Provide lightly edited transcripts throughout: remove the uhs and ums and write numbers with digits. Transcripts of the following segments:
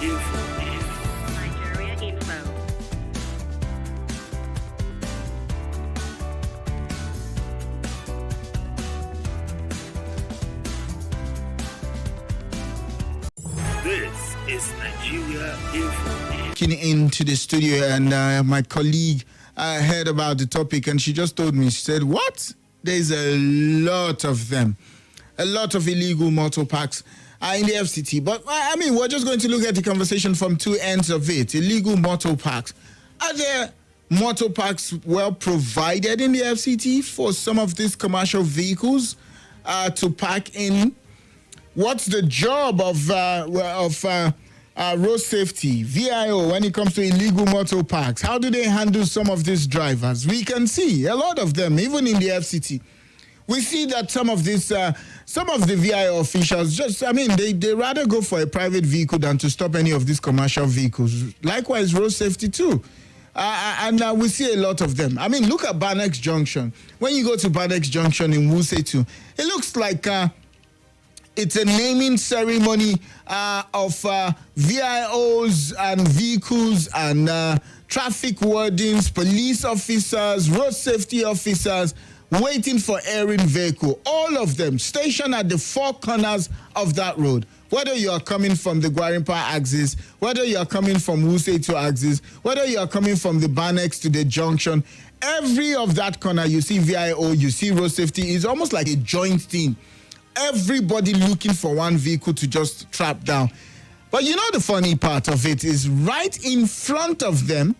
Info. Nigeria Info. This is Nigeria Info. Into the studio, and my colleague heard about the topic, and she just told me, she said, what? There's a lot of them, a lot of illegal motor parks in the FCT. But I mean, we're just going to look at the conversation from two ends of it. Illegal motor parks. Are there motor parks well provided in the FCT for some of these commercial vehicles to park in? What's the job of road safety, VIO, when it comes to illegal motor parks? How do they handle some of these drivers? We can see a lot of them, even in the FCT. We see that some of the VIO officials they rather go for a private vehicle than to stop any of these commercial vehicles. Likewise, road safety too. And we see a lot of them. I mean, look at Banex Junction. When you go to Banex Junction in Wuse too, it looks like it's a naming ceremony of VIOs and vehicles and traffic wardens, police officers, road safety officers waiting for airing vehicle. All of them stationed at the four corners of that road. Whether you are coming from the Gwarimpa axis, whether you are coming from Wuse to axis, whether you are coming from the Banex to the junction, every of that corner you see VIO, you see road safety. Is almost like a joint thing. Everybody looking for one vehicle to just trap down. But you know the funny part of it is right in front of them,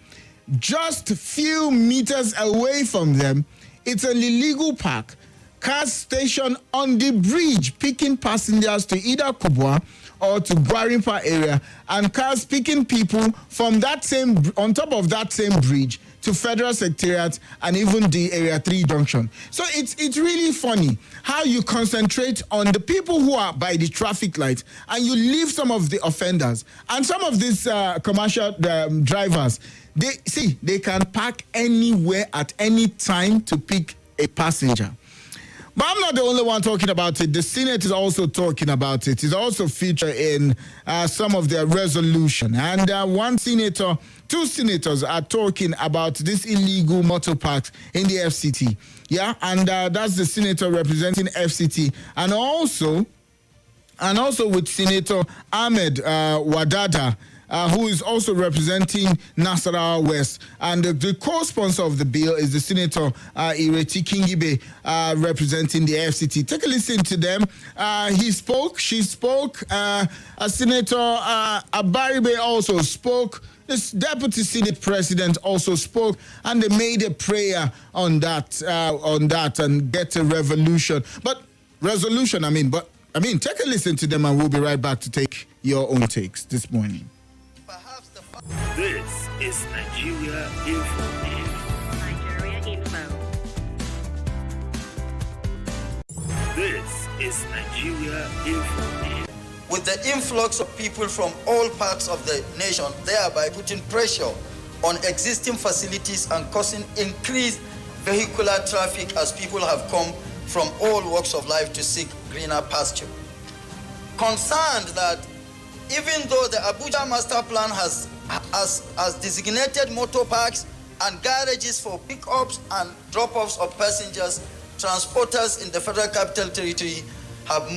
just a few meters away from them, it's an illegal park. Cars stationed on the bridge picking passengers to either Kubwa or to Gwarimpa area, and cars picking people from that same, on top of that same bridge, to Federal Secretariat and even the Area 3 junction. So it's really funny how you concentrate on the people who are by the traffic lights and you leave some of the offenders. And some of these commercial drivers, they can park anywhere at any time to pick a passenger. But I'm not the only one talking about it. The Senate is also talking about it. It's also featured in some of their resolution. And two senators are talking about this illegal motor parks in the FCT. Yeah, and that's the senator representing FCT. And also with Senator Ahmed Wadada, who is also representing Nasarawa West. And the co-sponsor of the bill is the Senator Ireti Kingibe, representing the FCT. Take a listen to them. He spoke, she spoke, Senator Abaribe also spoke, the Deputy Senate President also spoke, and they made a prayer on that and get a resolution. But take a listen to them, and we'll be right back to take your own takes this morning. This is Nigeria Info. Nigeria Info. This is Nigeria Info. With the influx of people from all parts of the nation, thereby putting pressure on existing facilities and causing increased vehicular traffic as people have come from all walks of life to seek greener pasture. Concerned that even though the Abuja master plan has designated motor parks and garages for pickups and drop-offs of passengers, transporters in the Federal Capital Territory have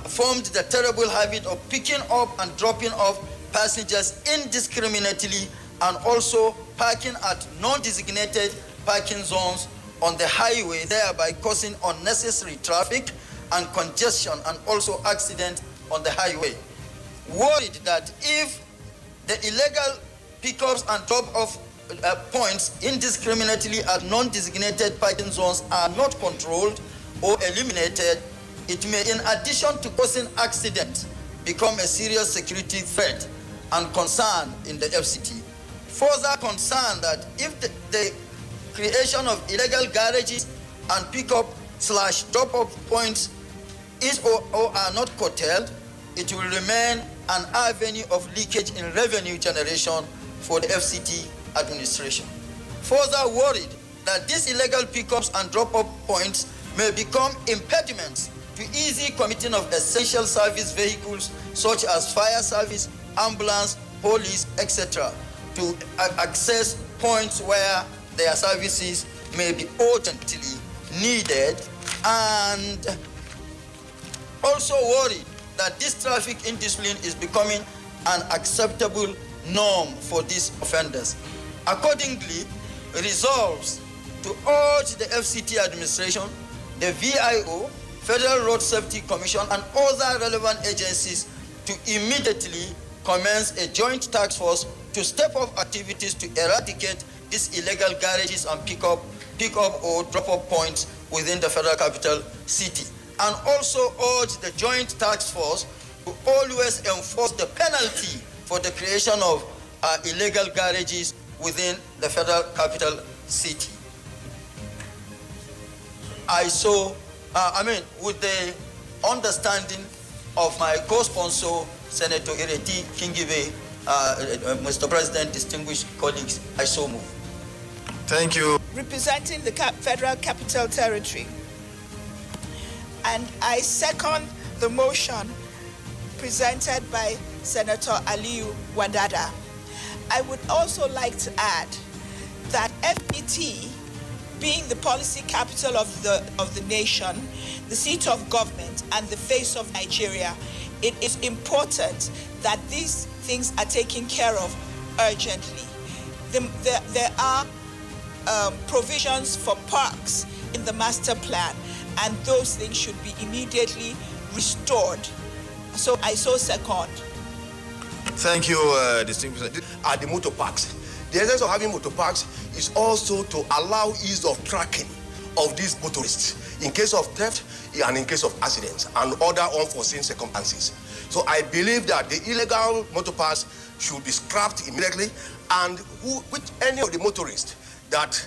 formed the terrible habit of picking up and dropping off passengers indiscriminately and also parking at non-designated parking zones on the highway, thereby causing unnecessary traffic and congestion and also accident on the highway. Worried that if the illegal pickups and drop-off points indiscriminately at non-designated parking zones are not controlled or eliminated, it may, in addition to causing accidents, become a serious security threat and concern in the FCT. Further concern that if the creation of illegal garages and pickup/drop-off points is or are not curtailed, it will remain an avenue of leakage in revenue generation for the FCT administration. Further worried that these illegal pickups and drop-off points may become impediments to to easy commuting of essential service vehicles such as fire service, ambulance, police, etc., to access points where their services may be urgently needed, and also worried that this traffic indiscipline is becoming an acceptable norm for these offenders. Accordingly, resolves to urge the FCT administration, the VIO, Federal Road Safety Commission, and other relevant agencies to immediately commence a joint task force to step up activities to eradicate these illegal garages and pick up or drop-off points within the Federal Capital City. And also urge the joint task force to always enforce the penalty for the creation of illegal garages within the Federal Capital City. With the understanding of my co-sponsor, Senator Ireti Kingibe, Mr. President, distinguished colleagues, I so move. Thank you. Representing the Federal Capital Territory. And I second the motion presented by Senator Aliyu Wadada. I would also like to add that FPT, being the policy capital of the nation, the seat of government, and the face of Nigeria, it is important that these things are taken care of urgently. There are provisions for parks in the master plan, and those things should be immediately restored. So I so second. Thank you, distinguished. At the motor parks, the essence of having motor parks is also to allow ease of tracking of these motorists in case of theft and in case of accidents and other unforeseen circumstances. So I believe that the illegal motor parks should be scrapped immediately, and any of the motorists that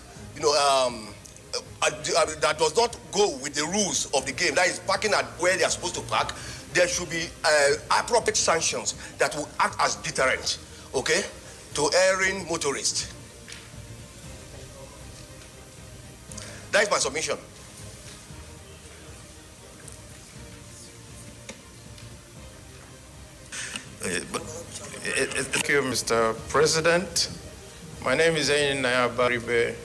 that does not go with the rules of the game, that is parking at where they are supposed to park, there should be appropriate sanctions that will act as deterrent, okay, to erring motorists. That is my submission. Thank you, Mr. President. My name is Enaya Baribe.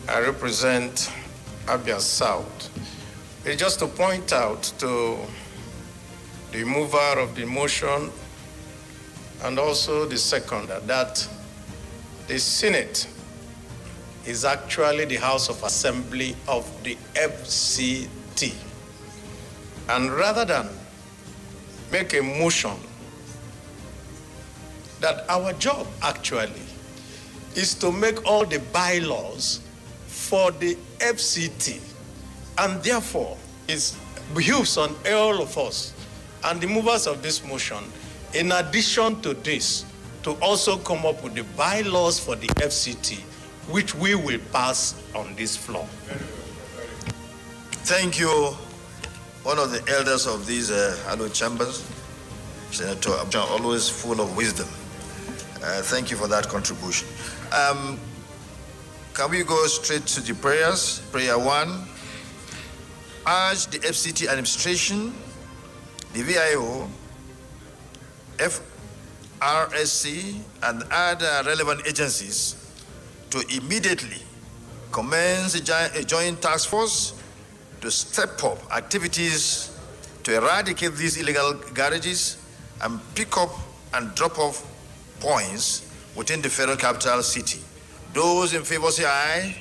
I represent Abia South. It's just to point out to the mover of the motion and also the seconder that the Senate is actually the House of Assembly of the FCT. And rather than make a motion, that our job actually is to make all the bylaws for the FCT, and therefore it behooves on all of us and the movers of this motion, in addition to this, to also come up with the bylaws for the FCT, which we will pass on this floor. Thank you, one of the elders of these hallowed chambers, Senator Abuja, always full of wisdom. Thank you for that contribution. Can we go straight to the prayers? Prayer 1. Urge the FCT administration, the VIO, FRSC, and other relevant agencies to immediately commence a joint task force to step up activities to eradicate these illegal garages and pick up and drop off points within the Federal Capital City. Those in favor say aye.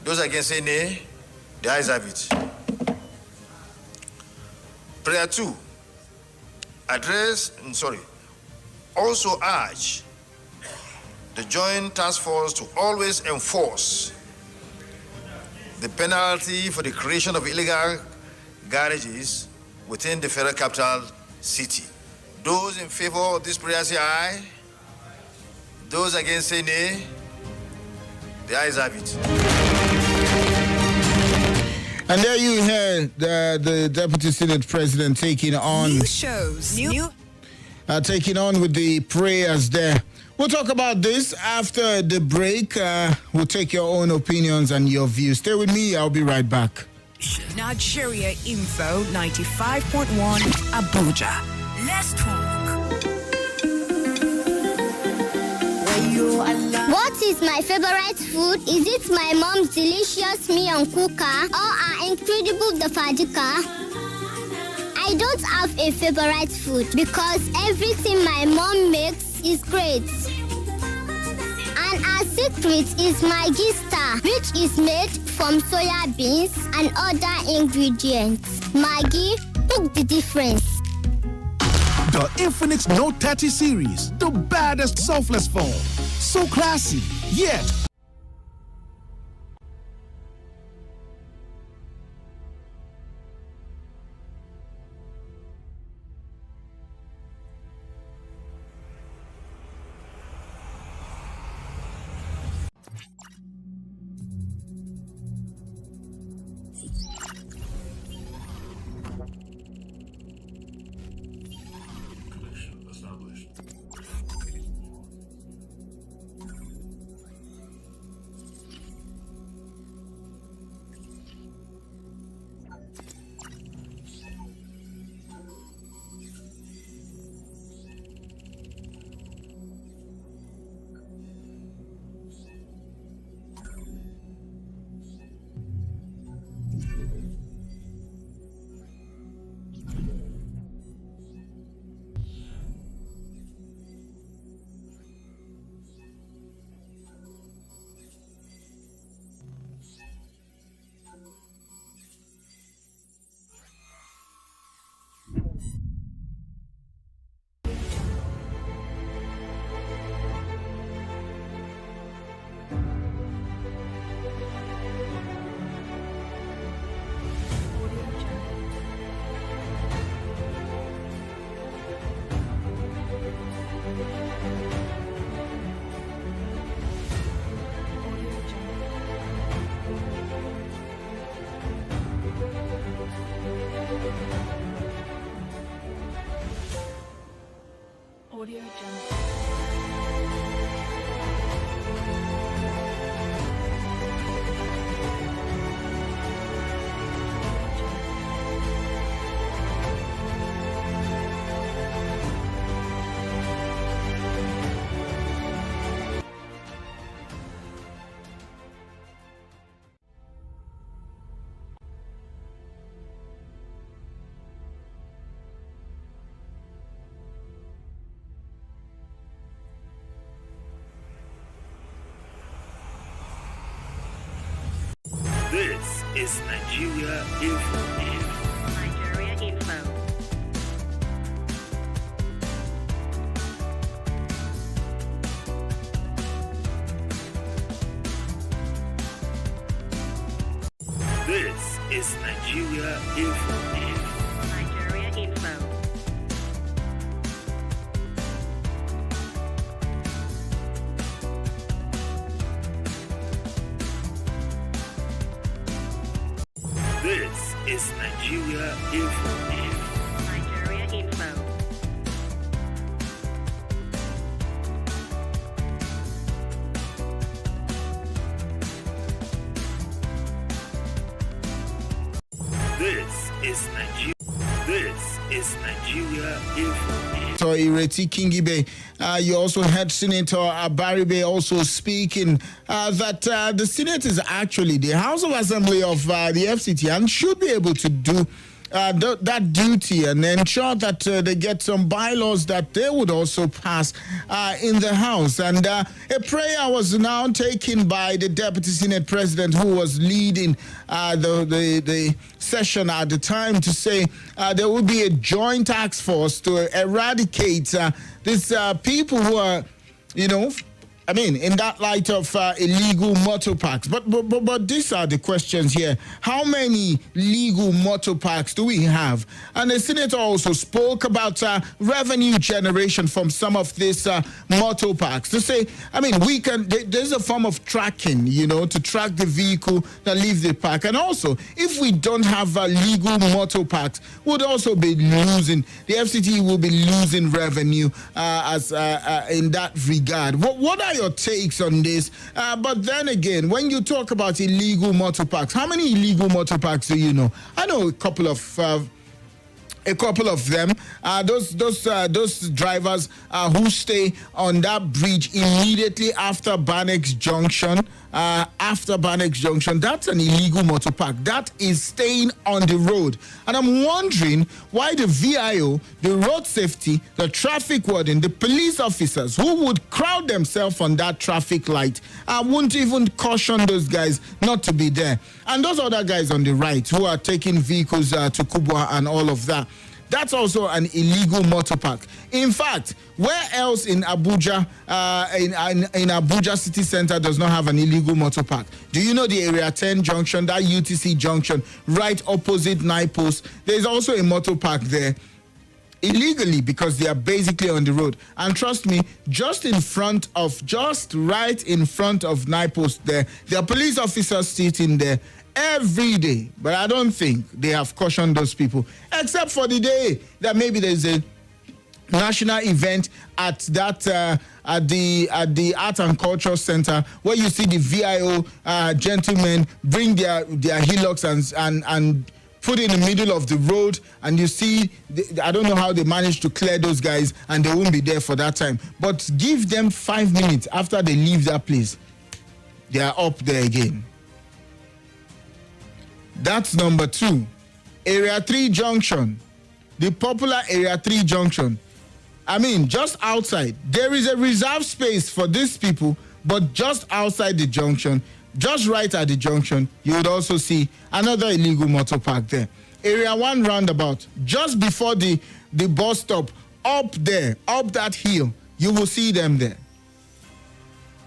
Those against say nay. The ayes have it. Prayer 2. Also urge the Joint Task Force to always enforce the penalty for the creation of illegal garages within the Federal Capital City. Those in favor of this prayer say aye. Those against say nay. The ayes have it. And there you hear the Deputy Senate President taking on taking on with the prayers there. We'll talk about this after the break. We'll take your own opinions and your views. Stay with me. I'll be right back. Nigeria Info 95.1 Abuja. Let's talk. What is my favorite food? Is it my mom's delicious miyan kuka or our incredible dafadika? I don't have a favorite food because everything my mom makes is great. And our secret is Maggi Star, which is made from soya beans and other ingredients. Maggi, cook the difference. The Infinix Note 30 series, the baddest selfless phone. So classy, yet This is Nigeria Info. Nigeria Info. This is Nigeria Info. Nigeria Info. This is Nigeria Info. Nigeria Info. This is Nigeria. This is Nigeria Info. Ireti Kingibe. You also heard Senator Abaribe also speaking that the Senate is actually the House of Assembly of the FCT and should be able to do that duty and ensure that they get some bylaws that they would also pass in the House. And a prayer was now taken by the Deputy Senate President who was leading the session at the time to say there will be a joint task force to eradicate these people who are, I mean, in that light of illegal motor parks. But these are the questions here. How many legal motor parks do we have? And the senator also spoke about revenue generation from some of these motor parks. To say, I mean, there's a form of tracking, to track the vehicle that leaves the park. And also, if we don't have legal motor parks, we'll also be losing, the FCT will be losing revenue as in that regard. What are are your takes on this? But then again, when you talk about illegal motor parks, how many illegal motor parks do you know? I know a couple of them. Those drivers who stay on that bridge immediately after Banex Junction. That's an illegal motor park. That is staying on the road. And I'm wondering why the VIO, the road safety, the traffic warden, the police officers who would crowd themselves on that traffic light won't even caution those guys not to be there. And those other guys on the right who are taking vehicles to Kubwa and all of that. That's also an illegal motor park. In fact, where else in Abuja, in Abuja city center does not have an illegal motor park? Do you know the Area 10 junction, that UTC junction, right opposite Nipos? There's also a motor park there. Illegally, because they are basically on the road. And trust me, just right in front of Nipos there are police officers sitting there every day, but I don't think they have cautioned those people, except for the day that maybe there's a national event at that at the Art and Culture Center, where you see the VIO gentlemen bring their hillocks and put in the middle of the road, and you see, I don't know how they managed to clear those guys, and they won't be there for that time. But give them 5 minutes after they leave that place, they are up there again. That's number 2. Area 3 junction. The popular Area 3 junction. I mean, just outside. There is a reserved space for these people, but just outside the junction, just right at the junction, you would also see another illegal motor park there. Area 1 roundabout, just before the bus stop, up there, up that hill, you will see them there.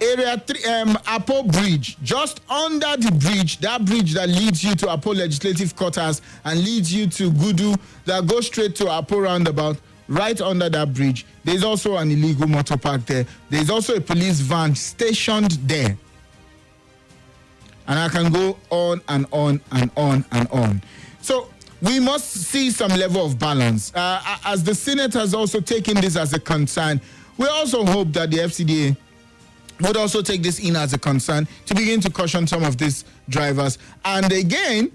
Area 3, Apo Bridge, just under the bridge, that bridge that leads you to Apo Legislative Quarters and leads you to Gudu, that goes straight to Apo roundabout, right under that bridge. There's also an illegal motor park there. There's also a police van stationed there. And I can go on and on and on and on. So we must see some level of balance. As the Senate has also taken this as a concern, we also hope that the FCDA would also take this in as a concern to begin to caution some of these drivers. And again,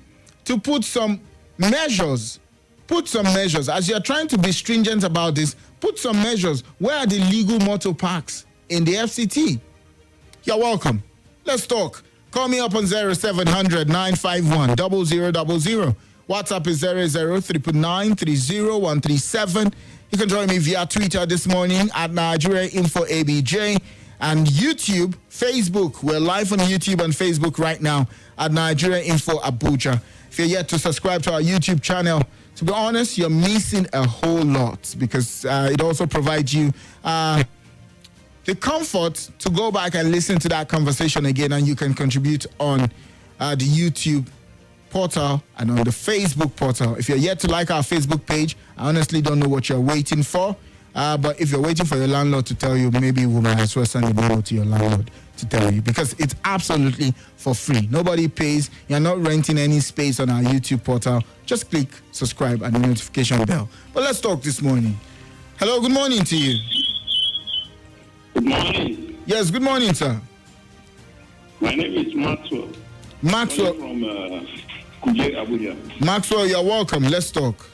to put some measures. As you're trying to be stringent about this, put some measures. Where are the legal motor parks in the FCT? You're welcome. Let's talk. Call me up on 0700 951 0000. WhatsApp is 0039930137. You can join me via Twitter this morning at Nigeria Info ABJ. And YouTube, Facebook. We're live on YouTube and Facebook right now at Nigeria Info Abuja. If you're yet to subscribe to our YouTube channel, to be honest, you're missing a whole lot, because it also provides you the comfort to go back and listen to that conversation again, and you can contribute on the YouTube portal and on the Facebook portal. If you're yet to like our Facebook page, I honestly don't know what you're waiting for. But if you're waiting for your landlord to tell you, maybe we might as well send a mail to your landlord to tell you, because it's absolutely for free. Nobody pays. You're not renting any space on our YouTube portal. Just click subscribe and the notification bell. But let's talk this morning. Hello, good morning to you. Good morning. Yes, good morning, sir. My name is Maxwell. Maxwell. From Kuje, Abuja. Maxwell, you're welcome. Let's talk.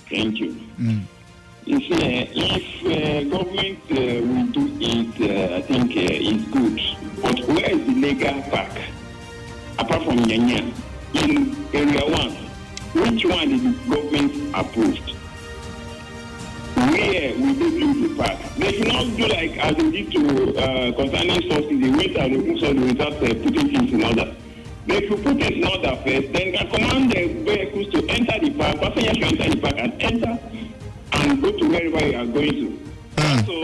Thank you. You see, if government will do it, I think it's good. But where is the legal park? Apart from Nyanya, in Area 1, which one is the government approved? Where will they build the park? They should not do like as they did to concerning sources. They wait and they put sources without putting things in order. They should put things in order first, then can command the vehicles to enter the park. Passengers should enter the park and enter and go to wherever you are going to. So,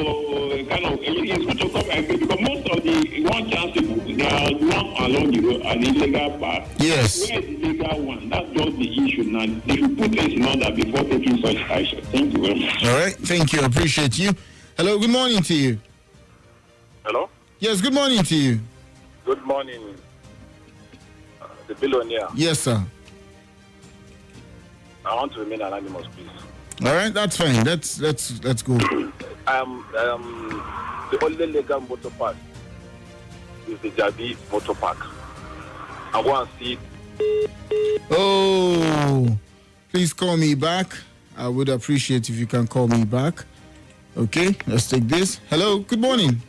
kind of, it's good to come and go, because most of the one chance people, they are not along the road at the illegal part. Yes. Where is the legal one? That's just the issue now. They should put things in order before taking such action. Thank you very much. All right. Thank you. I appreciate you. Hello. Good morning to you. Hello? Yes. Good morning to you. Good morning, the billionaire. Yes, sir. I want to remain anonymous, please. All right, that's fine. Let's go. The only legal motor park is the Jabi Motor Park. I want to see. Oh, please call me back. I would appreciate if you can call me back. Okay, let's take this. Hello, good morning.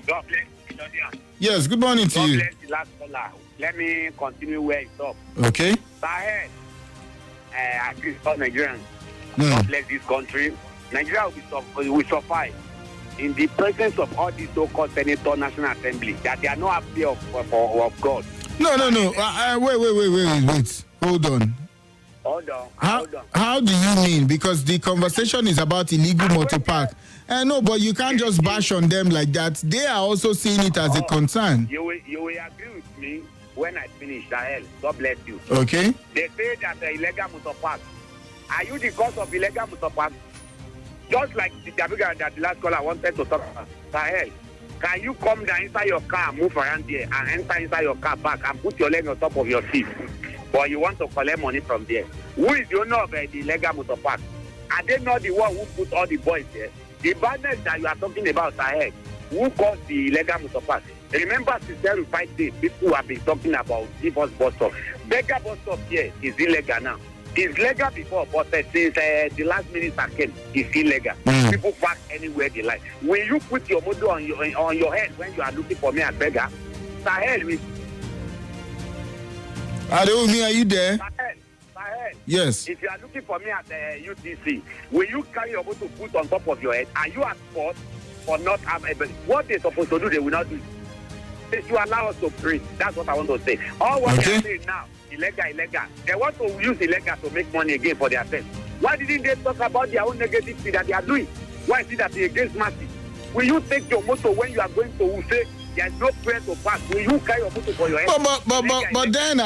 God bless you. Yes, good morning to you. God bless the last caller. Let me continue where it stopped. Okay. Sahel, I agree with all Nigerians. God bless this country. Nigeria will survive in the presence of all these so-called Senator National Assembly that they are not happy of God. No. Wait. Hold on. How do you mean? Because the conversation is about illegal motor park. No, but you can't just bash on them like that. They are also seeing it as a concern. You will agree with me when I finish, Sahel. God bless you. Okay. They say that the illegal motor park. Are you the cause of illegal motor park? Just like the Abuja that the last caller wanted to talk about. Sahel, can you come down inside your car, move around there, and enter inside your car back and put your leg on top of your seat? But you want to collect money from there. Who is the owner of the illegal motor park? Are they not the one who put all the boys there? The badness that you are talking about, Sahel, who caused the illegal motor park? Remember, since the 5 days, people have been talking about give us bus stop. Beggar bus stop here is illegal now. It's legal before, but since the last minister came, it's illegal. People park anywhere they like. Will you put your motor on your head when you are looking for me as beggar? Sahel, Adewumi, are you there? Sahel. Yes. If you are looking for me at UTC, will you carry your motor put on top of your head? Are you at fault for not having what they're supposed to do? They will not do. If you allow us to breathe, that's what I want to say. All what they are saying now, illegal. They want to use illegal to make money again for themselves. Why didn't they talk about their own negative thing that they are doing? Why is it that they against mercy? Will you take your motor when you are going to Use? There is no place to pass. Will you carry your motor for your head? But then,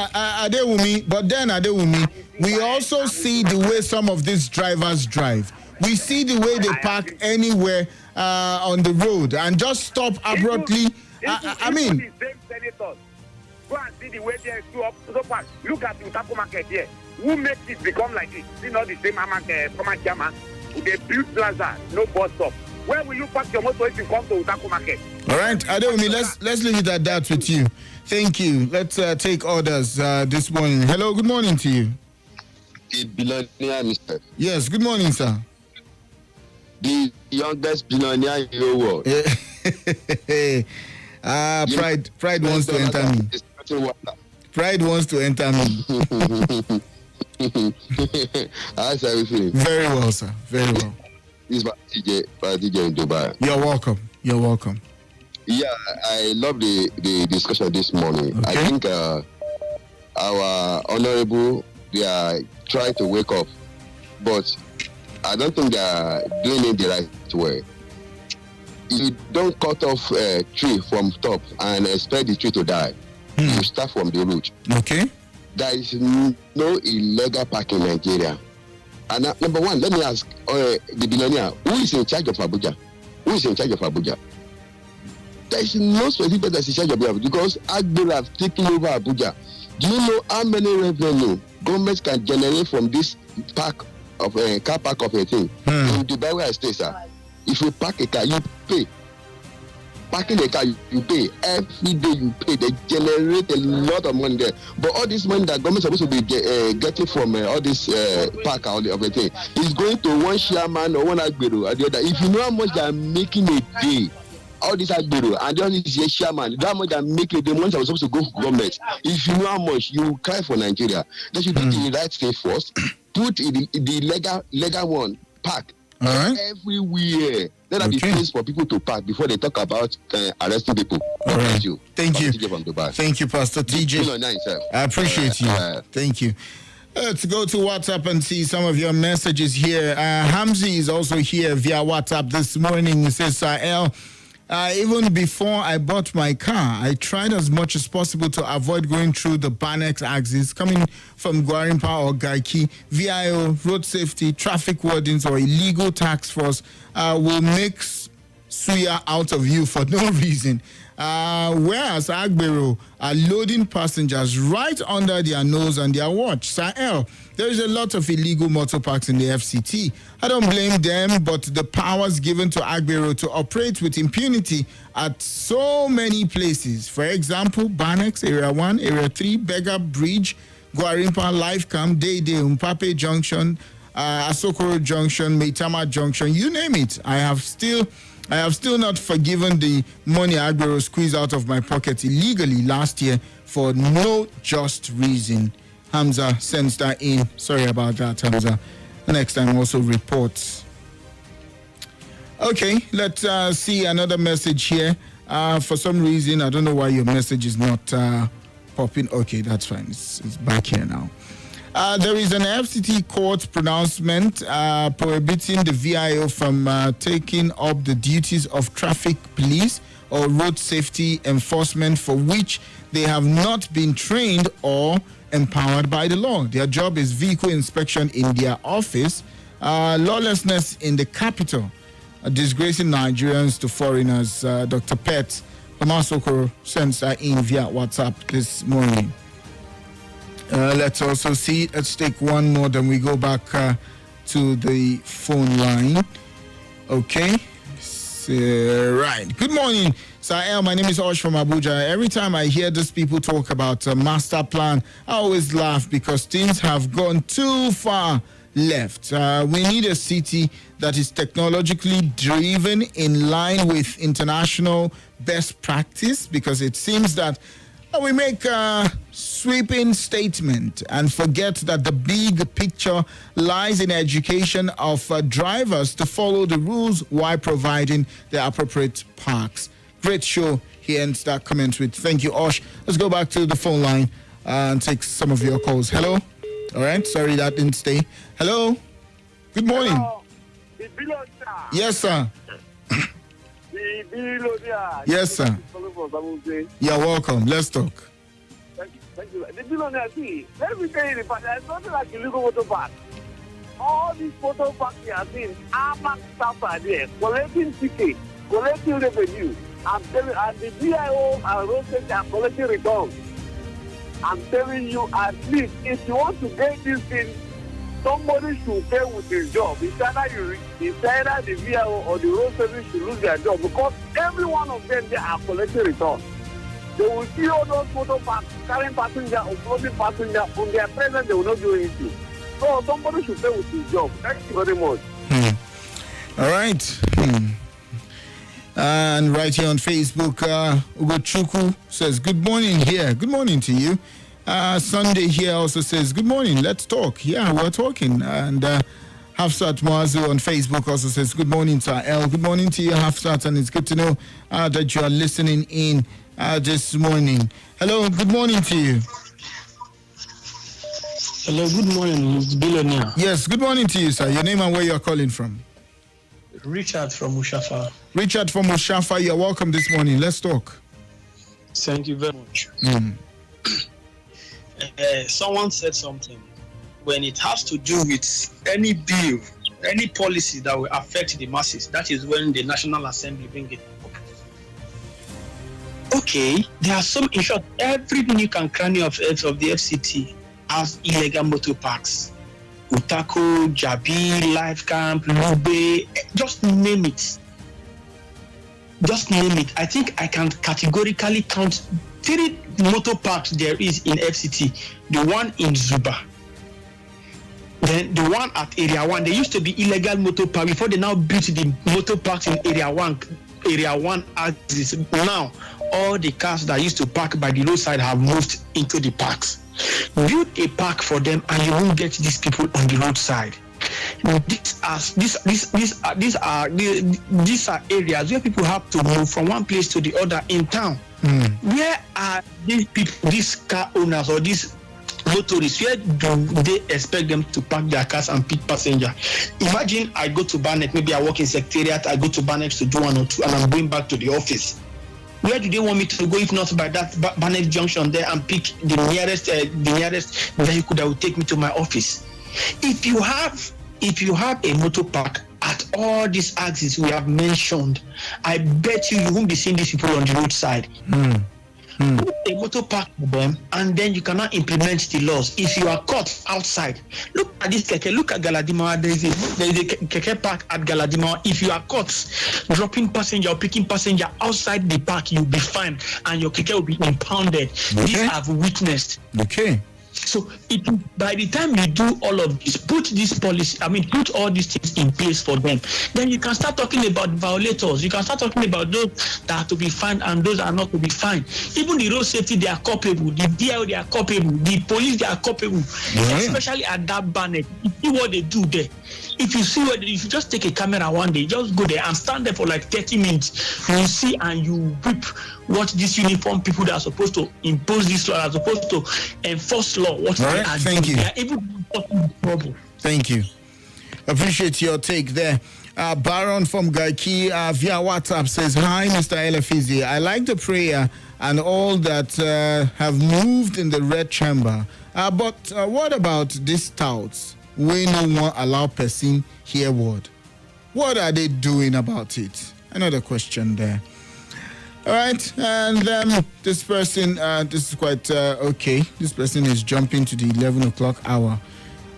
Adewumi, we also see the way some of these drivers drive. We see the way they park anywhere on the road and just stop abruptly. I mean, the same senators. Go and see the way they do up so fast. Look at the Utako market here. Who makes it become like this? See not the same former chairman. They build plaza, no bus stop. Where will you park your motor if you come to Utako market? All right, Adewumi, let's leave it at that with you. Thank you. Let's take orders this morning. Hello, good morning to you. Billionaire, Mr. Yes, good morning, sir. The youngest billionaire in the world. Pride wants to enter me. Pride wants to enter me. How's everything? Very well, sir. Very well. This is my TJ in Dubai. You're welcome. Yeah, I love the discussion this morning. Okay. I think our honorable, they are trying to wake up, but I don't think they are doing it the right way. You don't cut off a tree from top and expect the tree to die. You start from the root. Okay. There is no illegal park in Nigeria. And number one, let me ask the billionaire, who is in charge of Abuja? There is no specific person that's in charge of Abuja because Agbero have taken over Abuja. Do you know how many revenue government can generate from this park of car park of a thing? In Dubai where I stay, sir, if you park a car, you pay. Parking a car, you pay. Every day you pay. They generate a lot of money there. But all this money that government is supposed to be getting from all this park of a thing is going to one chairman or one Agbero or the other. If you know how much they are making a day, all this Agbero and all this chairman, that much they are making, the money that was supposed to go to government. If you know how much, you cry for Nigeria. They should do the right thing first. Put the legal one, park. All right. Everywhere. Let that be place for people to park before they talk about arresting people. All right. Thank you. Thank you. TJ from Dubai. Thank you, Pastor TJ. I appreciate you. Thank you. Let's go to WhatsApp and see some of your messages here. Hamzi is also here via WhatsApp this morning. He says, Sahel, even before I bought my car, I tried as much as possible to avoid going through the Banex axis coming from Gwarimpa or Gaiki. VIO, road safety, traffic wardens, or illegal tax force will make suya out of you for no reason. whereas Agbero are loading passengers right under their nose and their watch. Sahel, there is a lot of illegal motor parks in the FCT. I don't blame them, but the powers given to Agbero to operate with impunity at so many places. For example, Banex, Area 1, Area 3, Bega Bridge, Guarimpa, Lifecam, Dede, Mpape Junction, Asokoro Junction, Meitama Junction, you name it. I have still not forgiven the money Agbero squeezed out of my pocket illegally last year for no just reason. Hamza sends that in. Sorry about that, Hamza. Next time also reports. Okay, let's see another message here. For some reason, I don't know why your message is not popping. Okay, that's fine. It's back here now. There is an FCT court pronouncement prohibiting the VIO from taking up the duties of traffic police or road safety enforcement for which they have not been trained or empowered by the law. Their job is vehicle inspection in their office, lawlessness in the capital, disgracing Nigerians to foreigners. Dr. Pet Omasokoro sends that in via WhatsApp this morning. Let's also see. Let's take one more, then we go back to the phone line. Okay. Right. Good morning, Sahel. My name is Osh from Abuja. Every time I hear these people talk about a master plan, I always laugh because things have gone too far left. We need a city that is technologically driven in line with international best practice, because it seems that we make a sweeping statement and forget that the big picture lies in education of drivers to follow the rules while providing the appropriate parks. Great show. He ends that comment with thank you, Osh. Let's go back to the phone line and take some of your calls. Hello? All right. Sorry that didn't stay. Hello? Good morning. Hello. Yes, sir. Yes, sir. You're welcome. Let's talk. Thank you. The billionaire, see, let me tell you, but there's nothing like illegal motor park. All these motor parks we are seeing, armed staff are there, collecting tickets, collecting revenue. I'm telling you, and the BIO and road safety are collecting returns. I'm telling you, at least, if you want to get this thing, somebody should pay with his job. It's either the VIO or the road service should lose their job, because every one of them, they are collecting returns. They will see all those motor parks carrying passengers or floating passengers on their presence, they will not do anything. So somebody should pay with his job. Thank you very much. All right. And right here on Facebook, Ugochukwu says, good morning here. Good morning to you. Sunday here also says, good morning, let's talk. Yeah, we're talking. And Hafsat Moazu on Facebook also says, good morning to El. Good morning to you, Hafsat, and it's good to know that you are listening in this morning. Hello, good morning to you. Hello, good morning, Mr. Billionaire. Yes, good morning to you, sir. Your name and where you're calling from? Richard from Mushafa. Richard from Mushafa, you're welcome this morning. Let's talk. Thank you very much. Someone said something. When it has to do with any bill, any policy that will affect the masses, that is when the National Assembly bring it up. Okay, there are some, in short, every nook and cranny of the FCT has illegal motor parks. Utako, Jabi, Life Camp, Lube, just name it. Just name it. I think I can categorically count 3 motor parks there is in FCT. The one in Zuba. Then the one at Area 1. There used to be illegal motor park before they now built the motor parks in Area 1. Area 1 axis. Now, all the cars that used to park by the roadside have moved into the parks. Build a park for them and you won't get these people on the roadside. These are areas where people have to move from one place to the other in town. Where are these people, these car owners or these motorists, where do they expect them to park their cars and pick passengers? Imagine I go to Barnet, maybe I work in Secretariat, I go to Barnet to do 1 or 2 and I'm going back to the office. Where do they want me to go if not by that Barnet junction there and pick the nearest vehicle that will take me to my office? If you have a motor park at all these axes we have mentioned, I bet you won't be seeing these people on the roadside. Put a motor park for them, and then you cannot implement the laws. If you are caught outside, look at this keke. Look at Galadima. There is a keke park at Galadima. If you are caught dropping passenger or picking passenger outside the park, you'll be fined, and your keke will be impounded. Okay. This I've witnessed. Okay. So by the time you do all of this, put all these things in place for them, then you can start talking about violators. You can start talking about those that are to be fined and those that are not to be fined. Even the road safety, they are culpable. The DIO, they are culpable. The police, they are culpable. Especially at that bonnet. You see what they do there. If you just take a camera one day, just go there and stand there for like 30 minutes, you will see and you weep what these uniform people that are supposed to impose this law, are supposed to enforce law, what they are Thank doing. you. They are even causing trouble. Thank you. Appreciate your take there. Baron from Gaiki via WhatsApp says, "Hi, Mr. Effizy. I like the prayer and all that have moved in the red chamber. But what about these touts? We no one allow person hear word. What are they doing about it?" Another question there. All right, and this person, this is quite okay. This person is jumping to the 11 o'clock hour.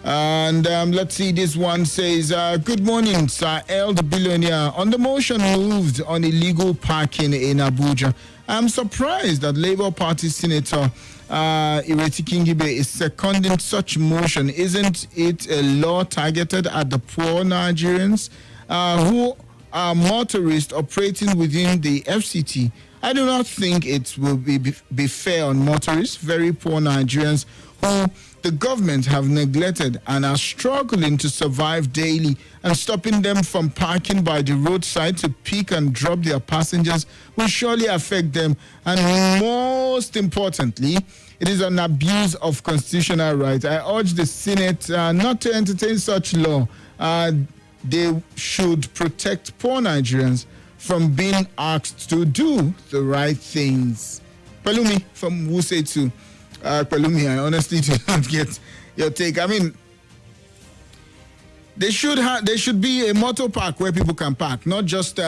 And let's see, this one says, "Good morning, Sir L, the billionaire. On the motion moved on illegal parking in Abuja, I'm surprised that Labour Party Senator Ireti Kingibe is seconding such motion. Isn't it a law targeted at the poor Nigerians who are motorists operating within the FCT? I do not think it will be fair on motorists, very poor Nigerians who the government have neglected and are struggling to survive daily, and stopping them from parking by the roadside to pick and drop their passengers will surely affect them. And most importantly, it is an abuse of constitutional rights. I urge the Senate not to entertain such law. They should protect poor Nigerians from being asked to do the right things." Pelumi from Wuse to Pelumi, I honestly do not get your take. I mean, there should be a motor park where people can park, not just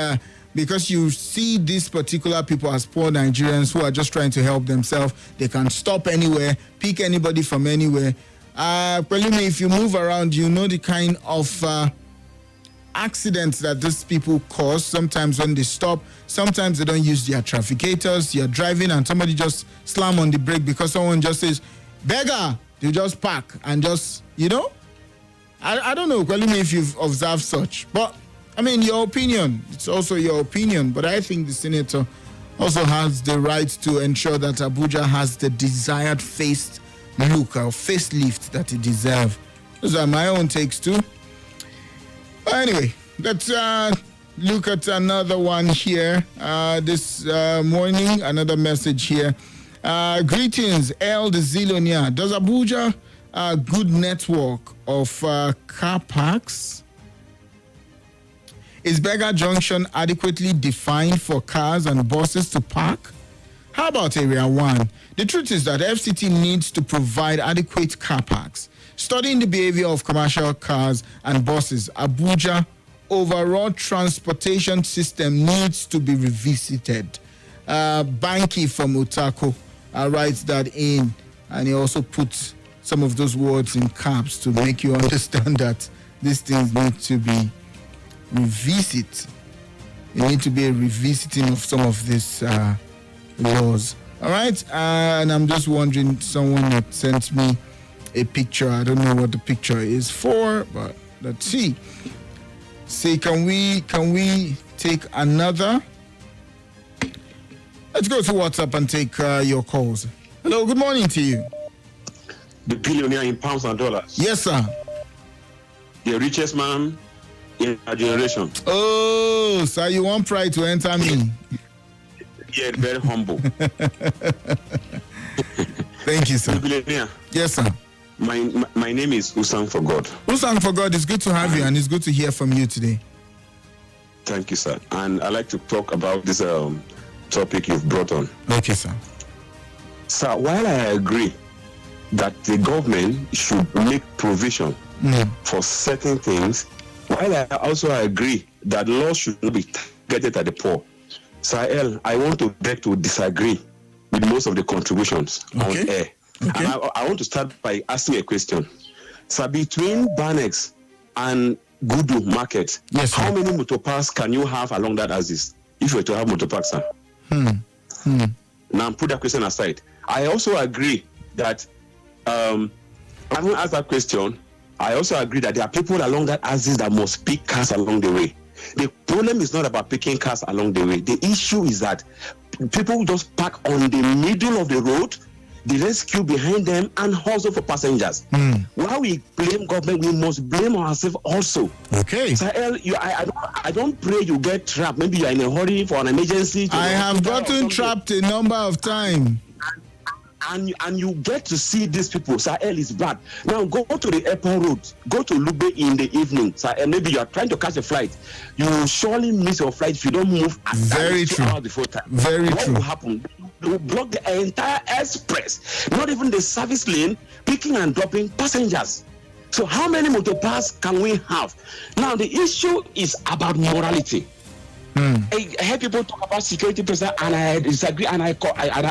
because you see these particular people as poor Nigerians who are just trying to help themselves. They can stop anywhere, pick anybody from anywhere. Pelumi, if you move around, you know the kind of accidents that these people cause. Sometimes when they stop, sometimes they don't use their trafficators. You're driving and somebody just slam on the brake because someone just says, "Beggar," you just park and just, I don't know, Kwelumi, if you've observed such. But, I mean, your opinion, it's also your opinion. But I think the senator also has the right to ensure that Abuja has the desired face look or facelift that it deserves. Those are my own takes too. But anyway, let's look at another one here. This morning, another message here. "Greetings, El the Zilonia. Does Abuja a good network of car parks? Is Berger Junction adequately defined for cars and buses to park? How about Area 1? The truth is that FCT needs to provide adequate car parks. Studying the behavior of commercial cars and buses, Abuja overall transportation system needs to be revisited." Banky from Utako writes that in, and he also puts some of those words in caps to make you understand that these things need to be revisited. There need to be a revisiting of some of these laws. All right, and I'm just wondering, someone that sent me a picture. I don't know what the picture is for, but let's see. Say, can we take another? Let's go to WhatsApp and take your calls. Hello, good morning to you. The billionaire in pounds and dollars. Yes, sir. The richest man in our generation. Oh, sir, you want pride to enter me? Yeah, very humble. Thank you, sir. The billionaire. Yes, sir. My name is Usang for God. Usang for God, it's good to have you, and it's good to hear from you today. Thank you, sir. And I'd like to talk about this topic you've brought on. Okay, sir. Sir, while I agree that the government should make provision for certain things, while while I also agree that laws should not be targeted at the poor, Sahel, I want to beg to disagree with most of the contributions on air. And I want to start by asking a question. So between Banex and Gudu Market, how many motoparks can you have along that axis if you were to have motoparks, sir? Now, put that question aside. I also agree that, having asked that question, I also agree that there are people along that axis that must pick cars along the way. The problem is not about picking cars along the way. The issue is that people just park on the middle of the road, the rescue behind them, and hustle for passengers. While we blame government, we must blame ourselves also. Okay. Sahel, I don't pray you get trapped. Maybe you are in a hurry for an emergency. I have gotten trapped a number of times. And you get to see these people. Sahel is bad. Now go to the airport road. Go to Lube in the evening. Sahel, maybe you are trying to catch a flight. You will surely miss your flight if you don't move. Very true. 2 hours before time. Very what true. What will happen? They will block the entire express. Not even the service lane, picking and dropping passengers. So how many motoparks can we have? Now the issue is about morality. I heard people talk about security personnel, and I disagree, and I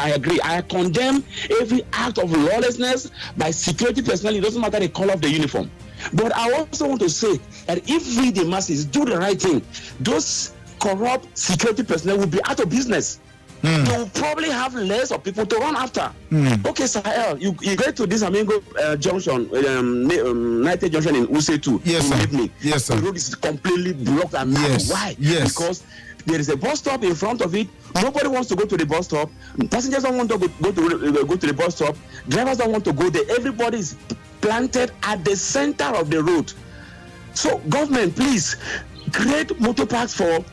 agree. I condemn every act of lawlessness by security personnel. It doesn't matter the color of the uniform. But I also want to say that if we, the masses, do the right thing, those corrupt security personnel will be out of business. They will probably have less of people to run after. Okay, Sahel, you get to this Amingo junction, United Junction in Use2 in the evening. Yes, sir. The road is completely blocked and why? Yes. Because there is a bus stop in front of it. Nobody wants to go to the bus stop. Passengers don't want to go to the bus stop. Drivers don't want to go there. Everybody is planted at the center of the road. So, government, please create motor parks for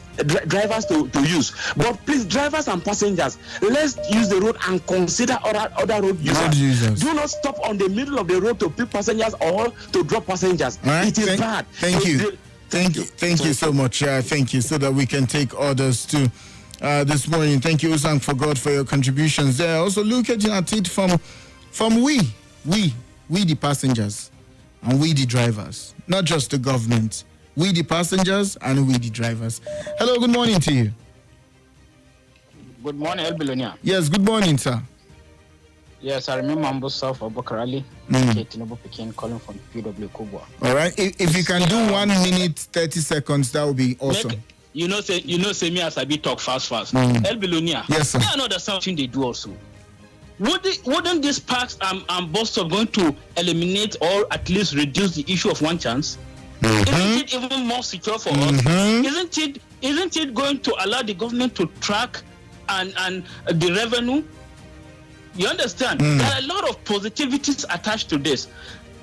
drivers to use. But please, drivers and passengers, let's use the road and consider other road users. Do not stop on the middle of the road to pick passengers or to drop passengers. Right. It is bad. Thank you so much. Thank you, so that we can take orders too this morning. Thank you, Usang, for God, for your contributions there. Also, look at it from we the passengers and we the drivers, not just the government. We the passengers and we the drivers. Hello, good morning to you. Good morning, El Bilonia. Yes, good morning, sir. Yes, I remember Ambusa for Bokarali. Tinubu Pekin calling from PW Kubwa. All right. If you can do 1 minute 30 seconds, that would be awesome. Say me as I be talk fast. El Bilonia. Yes, sir. I know that's something they do also. Wouldn't these parks and bus stop going to eliminate or at least reduce the issue of one chance? Isn't it even more secure for us? Isn't it going to allow the government to track and the revenue? You understand? There are a lot of positivities attached to this.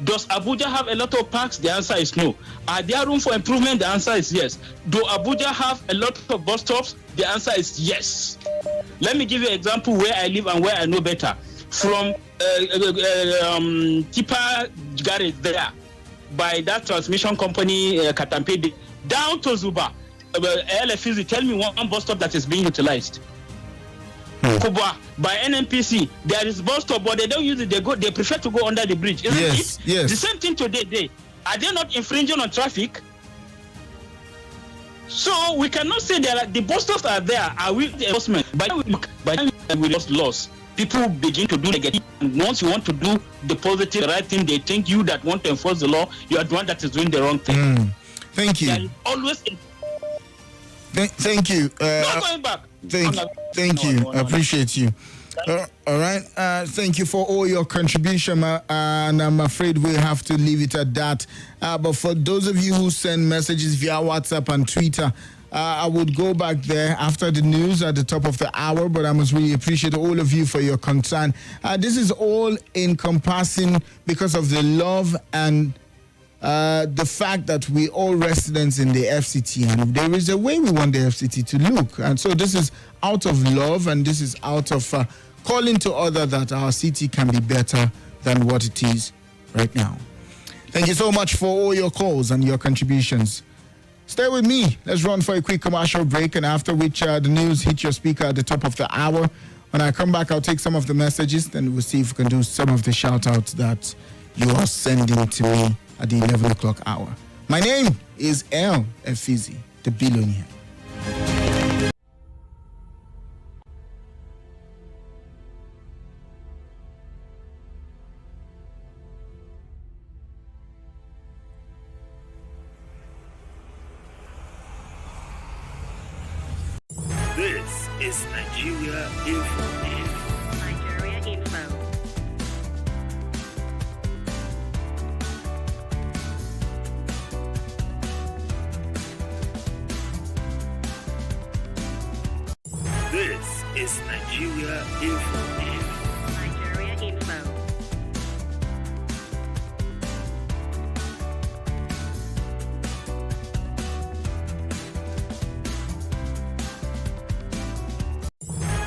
Does Abuja have a lot of parks? The answer is no. Are there room for improvement? The answer is yes. Do Abuja have a lot of bus stops? The answer is yes. Let me give you an example where I live and where I know better. From Tipa Garage there, by that transmission company, Katampede, down to Zuba. Effizy, tell me one bus stop that is being utilized. Kubwa, by NNPC, there is bus stop, but they don't use it. They prefer to go under the bridge. Isn't it? Yes. The same thing today. Are they not infringing on traffic? So we cannot say that the bus stops are there. Are we the enforcement? But we lost laws. People begin to do negative. And once you want to do the positive, the right thing, they think you that want to enforce the law, you are the one that is doing the wrong thing. Thank you. Always. Thank you. Not going back. Thank you. I appreciate you. All right. Thank you for all your contribution, and I'm afraid we'll have to leave it at that. But for those of you who send messages via WhatsApp and Twitter, I would go back there after the news at the top of the hour, but I must really appreciate all of you for your concern. This is all encompassing because of the love and the fact that we all residents in the FCT, and there is a way we want the FCT to look. And so this is out of love, and this is out of calling to order that our city can be better than what it is right now. Thank you so much for all your calls and your contributions. Stay with me. Let's run for a quick commercial break, and after which the news hit your speaker at the top of the hour. When I come back, I'll take some of the messages, then we'll see if we can do some of the shout-outs that you are sending to me at the 11 o'clock hour. My name is Effizy, the billionaire. This is Nigeria Info. Nigeria Info. This is Nigeria Info. Nigeria Info.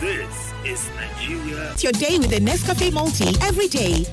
This is Nigeria. Your day with a Nescafe Multi every day.